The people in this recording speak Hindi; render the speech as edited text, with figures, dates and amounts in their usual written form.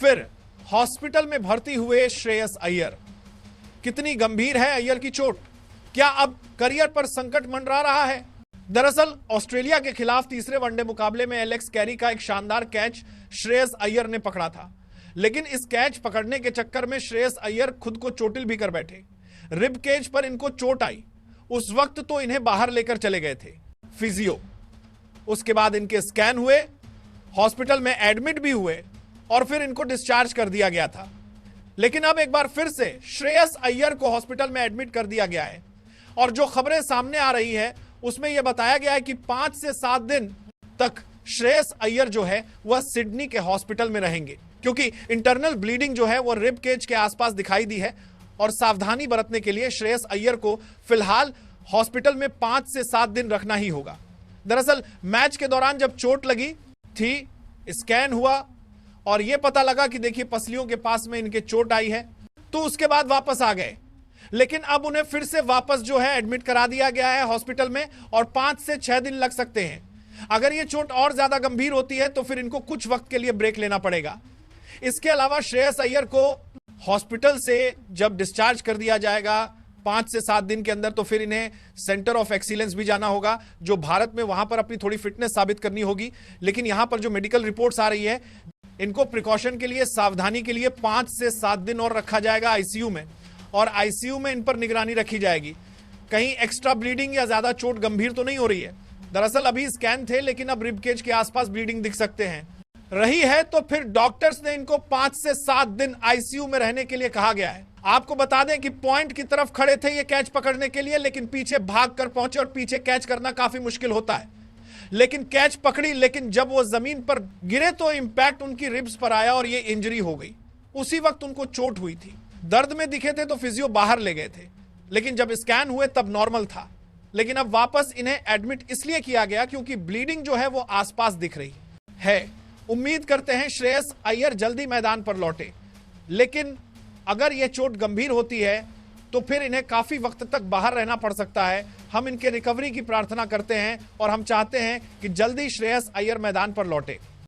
फिर हॉस्पिटल में भर्ती हुए श्रेयस अय्यर। कितनी गंभीर है अय्यर की चोट? क्या अब करियर पर संकट मंडरा रहा है? दरअसल ऑस्ट्रेलिया के खिलाफ तीसरे वनडे मुकाबले में एलेक्स कैरी का एक शानदार कैच श्रेयस अय्यर ने पकड़ा था, लेकिन इस कैच पकड़ने के चक्कर में श्रेयस अय्यर खुद को चोटिल भी कर बैठे। रिब केज पर इनको चोट आई। उस वक्त तो इन्हें बाहर लेकर चले गए थे फिजियो। उसके बाद इनके स्कैन हुए, हॉस्पिटल में एडमिट भी हुए और फिर इनको डिस्चार्ज कर दिया गया था। लेकिन अब एक बार फिर से श्रेयस अय्यर को हॉस्पिटल में एडमिट कर दिया गया है और जो खबरें सामने आ रही है उसमें यह बताया गया है कि 5 से 7 दिन तक श्रेयस अय्यर जो है वह सिडनी के हॉस्पिटल में रहेंगे, क्योंकि इंटरनल ब्लीडिंग जो है वह रिब केज के आसपास दिखाई दी है और सावधानी बरतने के लिए श्रेयस अय्यर को फिलहाल हॉस्पिटल में 5 से 7 दिन रखना ही होगा। दरअसल मैच के दौरान जब चोट लगी थी, स्कैन हुआ और यह पता लगा कि देखिए पसलियों के पास में इनके चोट आई है, तो उसके बाद वापस आ गए। लेकिन अब उन्हें फिर से वापस जो है एडमिट करा दिया गया है हॉस्पिटल में और 5 से 6 दिन लग सकते हैं। अगर यह चोट और ज्यादा गंभीर होती है तो फिर इनको कुछ वक्त के लिए ब्रेक लेना पड़ेगा। इसके अलावा श्रेयस अय्यर को हॉस्पिटल से जब डिस्चार्ज कर दिया जाएगा 5 से 7 दिन के अंदर, तो फिर इन्हें सेंटर ऑफ एक्सीलेंस भी जाना होगा, जो भारत में वहां पर अपनी थोड़ी फिटनेस साबित करनी होगी। लेकिन यहां पर जो मेडिकल रिपोर्ट्स आ रही है, इनको प्रिकॉशन के लिए, सावधानी के लिए 5 से 7 दिन और रखा जाएगा आईसीयू में, और आईसीयू में इन पर निगरानी रखी जाएगी। कहीं एक्स्ट्रा ब्लीडिंग या ज्यादा चोट गंभीर तो नहीं हो रही है। दरअसल अभी स्कैन थे, लेकिन अब रिब केज के आसपास ब्लीडिंग दिख सकते हैं। रही है तो फिर डॉक्टर्स ने इनको 5 से 7 दिन आईसीयू में रहने के लिए कहा गया है। आपको बता दें कि पॉइंट की तरफ खड़े थे ये कैच पकड़ने के लिए, लेकिन पीछे भाग कर पहुंचे और पीछे कैच करना काफी मुश्किल होता है। लेकिन कैच पकड़ी, लेकिन जब वो जमीन पर गिरे तो इंपैक्ट उनकी रिब्स पर आया और ये इंजरी हो गई। उसी वक्त उनको चोट हुई थी। दर्द में दिखे थे तो फिजियो बाहर ले गए थे, लेकिन जब स्कैन हुए तब नॉर्मल था। लेकिन अब वापस इन्हें एडमिट इसलिए किया गया क्योंकि ब्लीडिंग जो है वो आसपास दिख रही है। उम्मीद करते हैं श्रेयस अय्यर जल्दी मैदान पर लौटे, लेकिन अगर यह चोट गंभीर होती है तो फिर इन्हें काफी वक्त तक बाहर रहना पड़ सकता है। हम इनके रिकवरी की प्रार्थना करते हैं और हम चाहते हैं कि जल्दी श्रेयस अय्यर मैदान पर लौटे।